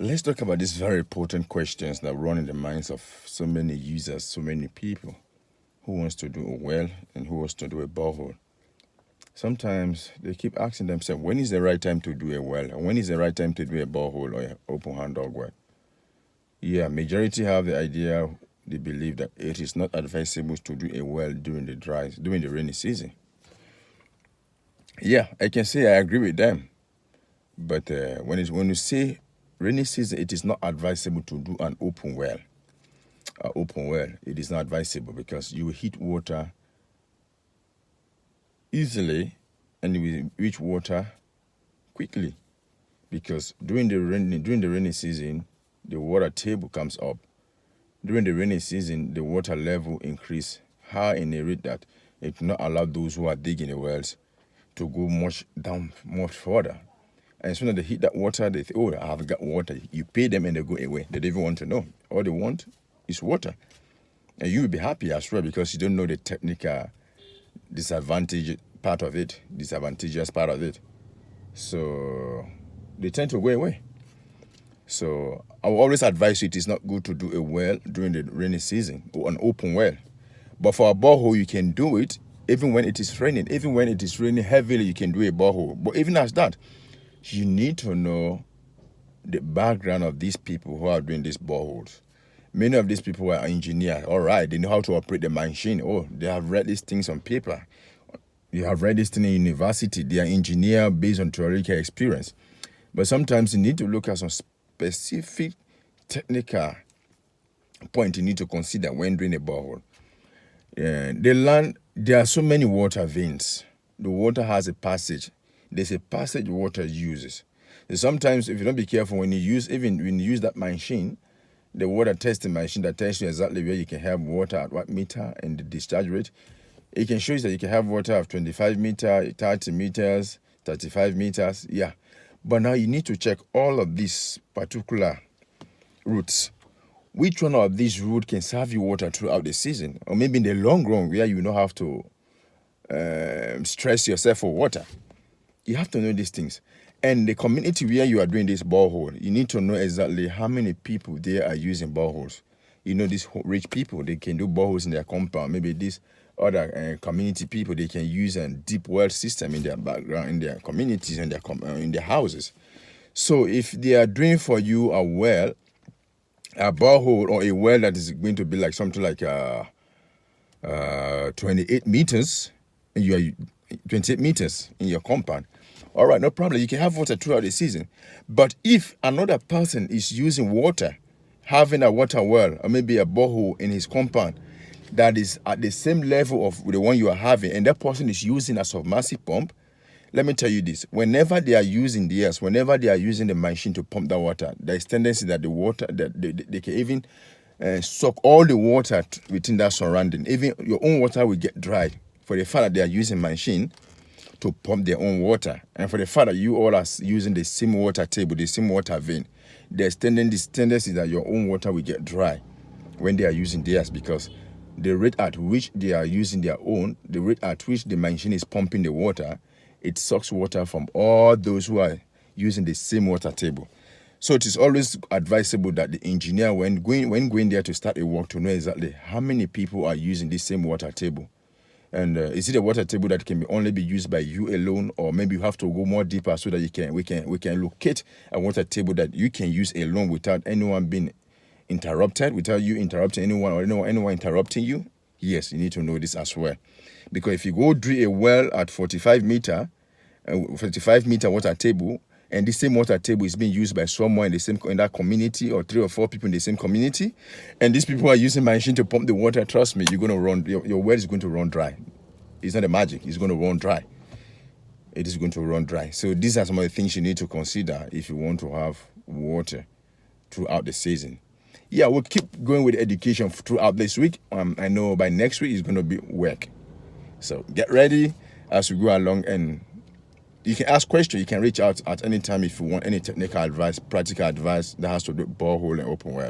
Let's talk about these very important questions that run in the minds of so many users, so many people. Who wants to do a well and who wants to do a borehole? Sometimes they keep asking themselves, when is the right time to do a well? And when is the right time to do a borehole or an open hand dog well? Yeah, majority have the idea, they believe that it is not advisable to do a well during the rainy season. Yeah, I can say I agree with them. But when you say rainy season, it is not advisable to do an open well. Open well, it is not advisable because you will heat water easily and you will reach water quickly. Because during the rainy season, the water table comes up. During the rainy season, the water level increase high in a rate that it will not allow those who are digging the wells to go much further. And as soon as they hit that water, they think, oh, I have got water. You pay them and they go away. They don't even want to know. All they want is water. And you will be happy as well because you don't know the technical disadvantageous part of it. So they tend to go away. So I will always advise you it is not good to do a well during the rainy season or an open well. But for a borehole, you can do it even when it is raining. Even when it is raining heavily, you can do a borehole. But even as that, you need to know the background of these people who are doing these boreholes. Many of these people are engineers. All right, they know how to operate the machine. Oh, they have read these things on paper. You have read this thing in university. They are engineers based on theoretical experience. But sometimes you need to look at some specific technical point you need to consider when doing a borehole. There are so many water veins. The water has a passage. There's a passage water uses. And sometimes, if you don't be careful, when you use that machine, the water testing machine that tells you exactly where you can have water at what meter and the discharge rate, it can show you that you can have water of 25 meters, 30 meters, 35 meters. Yeah. But now you need to check all of these particular routes. Which one of these routes can serve you water throughout the season? Or maybe in the long run where you don't have to stress yourself for water. You have to know these things. And the community where you are doing this borehole, you need to know exactly how many people there are using boreholes. You know, these rich people, they can do boreholes in their compound. Maybe these other community people, they can use a deep well system in their background, in their communities, in their houses. So if they are doing for you a well, a borehole or a well that is going to be like something like 28 meters, and you are 28 meters in your compound, all right, no problem. You can have water throughout the season. But if another person is using water, having a water well or maybe a borehole in his compound that is at the same level of the one you are having, and that person is using a submersible pump, let me tell you this. Whenever they are using the machine to pump that water, there is tendency that the water, that they can even suck all the water within that surrounding. Even your own water will get dry for the fact that they are using machine to pump their own water. And for the fact that you all are using the same water table, the same water vein, there's tendency that your own water will get dry when they are using theirs because the rate at which they are using their own, the rate at which the machine is pumping the water, it sucks water from all those who are using the same water table. So it is always advisable that the engineer, when going there to start a work, to know exactly how many people are using the same water table. And is it a water table that can only be used by you alone, or maybe you have to go more deeper so that we can locate a water table that you can use alone without anyone being interrupted, without you interrupting anyone or anyone interrupting you? Yes, you need to know this as well. Because if you go drill a well at 45 meter water table, and the same water table is being used by someone in that community, or 3 or 4 people in the same community, and these people are using machine to pump the water, trust me, you're going to run, your well is going to run dry. It's not a magic, it's going to run dry. It is going to run dry. So these are some of the things you need to consider if you want to have water throughout the season. Yeah, we'll keep going with education throughout this week. I know by next week it's going to be work. So get ready as we go along, and you can ask questions. You can reach out at any time if you want any technical advice, practical advice that has to do with borehole and open wells.